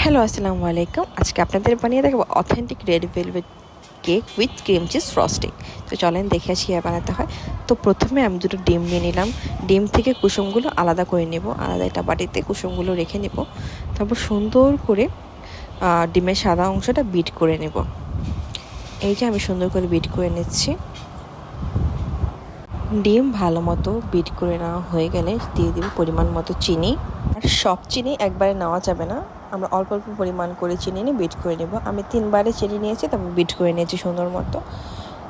Hello, আসসালামু আলাইকুম। আজকে আপনাদের বানিয়ে দেখাবো authentic red velvet cake with cream cheese frosting. তো চলেন দেখে আসি কীভাবে বানাতে হয়। তো প্রথমে আমি দুটো ডিম নিয়ে নিলাম। ডিম থেকে কুসুমগুলো আলাদা করে নেব, আলাদা একটা বাটিতে কুসুমগুলো রেখে নেব। তারপর সুন্দর করে ডিমের সাদা অংশটা বিট করে নেব। এই যে আমি সুন্দর করে বিট করে নিচ্ছি। ডিম ভালো মতো বিট করে নেওয়া হয়ে গেলে দিয়ে দিব পরিমাণ মতো চিনি। আর সব চিনি একবারে নেওয়া যাবে না, আমরা অল্প অল্প পরিমাণ করে চিনি নিয়ে বিট করে নেব। আমি 3বারে চিনি নিয়েছি, তারপর বিট করে নিয়েছি সুন্দর মতো।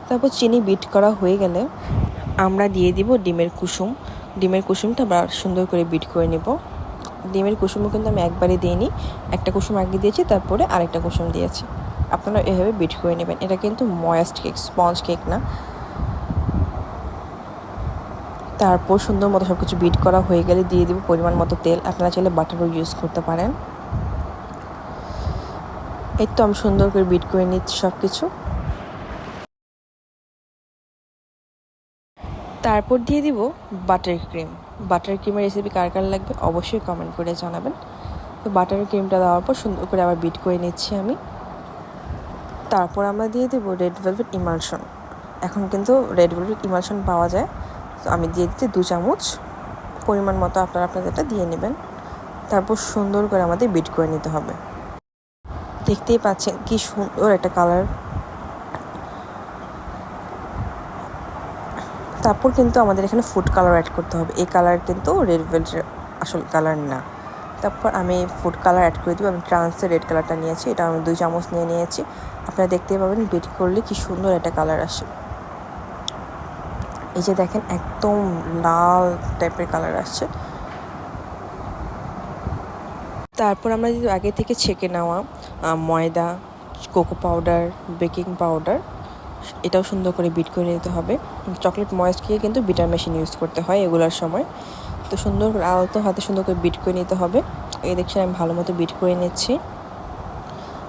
তারপর চিনি বিট করা হয়ে গেলে আমরা দিয়ে দিব ডিমের কুসুম। ডিমের কুসুমটা আবার সুন্দর করে বিট করে নেব। ডিমের কুসুমও কিন্তু আমি একবারে দিইনি, একটা কুসুম আগে দিয়েছি, তারপরে আরেকটা কুসুম দিয়েছি। আপনারা এভাবে বিট করে নেবেন। এটা কিন্তু ময়েস্ট কেক, স্পঞ্জ কেক না। তারপর সুন্দর মতো সব কিছু বিট করা হয়ে গেলে দিয়ে দিব পরিমাণ মতো তেল। আপনারা চাইলে বাটারও ইউজ করতে পারেন। এই তো আমি সুন্দর করে বিট করে নিচ্ছি সব কিছু। তারপর দিয়ে দিব বাটার ক্রিম। বাটার ক্রিমের রেসিপি কার কার লাগবে অবশ্যই কমেন্ট করে জানাবেন। তো বাটার ক্রিমটা দেওয়ার পর সুন্দর করে আবার বিট করে নিচ্ছি আমি। তারপর আমরা দিয়ে দেবো রেড ভেলভেট ইমালশন। এখন কিন্তু রেড ভেলভেট ইমালশন পাওয়া যায়। তো আমি দিয়ে দিচ্ছি 2 চামচ। পরিমাণ মতো আপনারা আপনাদেরটা দিয়ে নেবেন। তারপর সুন্দর করে আমাদের বিট করে নিতে হবে। দেখতেই পাচ্ছেন কি সুন্দর একটা কালার। তারপর কিন্তু আমাদের এখানে ফুড কালার অ্যাড করতে হবে। এই কালার কিন্তু রেড ভেলভেটের আসল কালার না। তারপর আমি ফুড কালার অ্যাড করে দেবো। আমি ট্রান্সের রেড কালারটা নিয়েছি, এটা আমি 2 চামচ নিয়েছি। আপনারা দেখতেই পাবেন বিট করলে কি সুন্দর একটা কালার আসে। এই যে দেখেন একদম লাল টাইপের কালার আসছে। তারপর আমরা যদি আগে থেকে ছেঁকে নেওয়া ময়দা, কোকো পাউডার, বেকিং পাউডার, এটাও সুন্দর করে বিট করে নিতে হবে। চকলেট ময়েস্ট কেকে কিন্তু বিটার মেশিন ইউজ করতে হয় এগুলোর সময়। তো সুন্দর করে আলতো হাতে সুন্দর করে বিট করে নিতে হবে। এই দেখছেন আমি ভালো মতো বিট করে নিচ্ছি।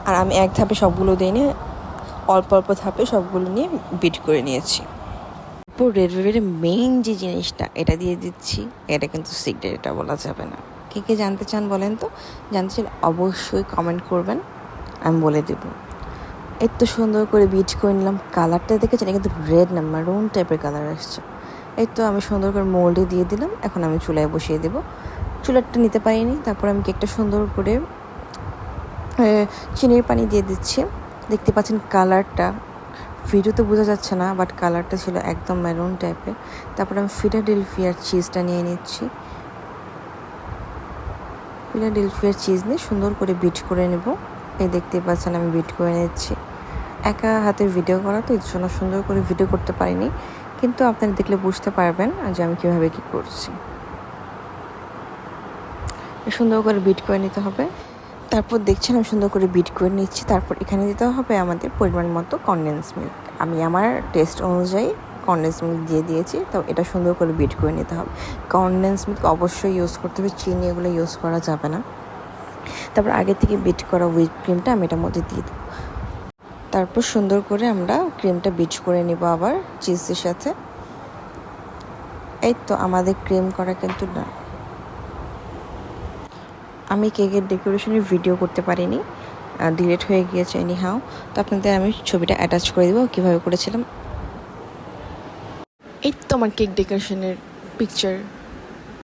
আর আমি এক ধাপে সবগুলো দিয়ে নিয়ে অল্প অল্প ধাপে সবগুলো নিয়ে বিট করে নিয়েছি। তারপর রেড ভেলভেটের মেইন যে জিনিসটা এটা দিয়ে দিচ্ছি। এটা কিন্তু সিক্রেট, এটা বলা যাবে না। কে কে জানতে চান বলেন তো? জানতে চান অবশ্যই কমেন্ট করবেন, আমি বলে দেবো। এত সুন্দর করে বিট করে নিলাম। কালারটা দেখেছেন, কিন্তু রেড না, মারুন টাইপের কালার আসছে। এই তো আমি সুন্দর করে মোল্ডে দিয়ে দিলাম। এখন আমি চুলায় বসিয়ে দেবো। চুলাটা নিতে পারিনি। তারপর আমি কেকটা সুন্দর করে চিনির পানি দিয়ে দিচ্ছি। দেখতে পাচ্ছেন কালারটা, ভিডিওতে বোঝা যাচ্ছে না, বাট কালারটা ছিল একদম মেরুন টাইপের। তারপর আমি ফিলাডেলফিয়ার চিজটা নিয়ে নিচ্ছি। ফিলাডেলফিয়ার চিজ নিয়ে সুন্দর করে বিট করে নেব। এই দেখতে পাচ্ছেন আমি বিট করে নিচ্ছি। একা হাতের ভিডিও করা, তো এই জন্য সুন্দর করে ভিডিও করতে পারিনি, কিন্তু আপনারা দেখলে বুঝতে পারবেন যে আমি কীভাবে কী করছি। সুন্দর করে বিট করে নিতে হবে। তারপর দেখছেন আমি সুন্দর করে বিট করে নিচ্ছি। তারপর এখানে দিতে হবে আমাদের পরিমাণ মতো কনডেন্স মিল্ক। আমি আমার টেস্ট অনুযায়ী কনডেন্স মিল্ক দিয়ে দিয়েছি। তো এটা সুন্দর করে বিট করে নিতে হবে। কনডেন্স মিল্ক অবশ্যই ইউজ করতে হবে, চিনি এগুলো ইউজ করা যাবে না। তারপর আগে থেকে বিট করা হুইপ ক্রিমটা আমি এটার মধ্যে দিয়ে দেবো। তারপর সুন্দর করে আমরা ক্রিমটা বিট করে নেব আবার চিজের সাথে। এই তো আমাদের ক্রিম করা কিন্তু না। আমি কেকের ডেকোরেশনের ভিডিও করতে পারিনি, ডিলিট হয়ে গিয়েছে এনিহাও। তো আপনাদের আমি ছবিটা অ্যাটাচ করে দেবো কীভাবে করেছিলাম। এই তো আমার কেক ডেকোরেশনের পিকচার।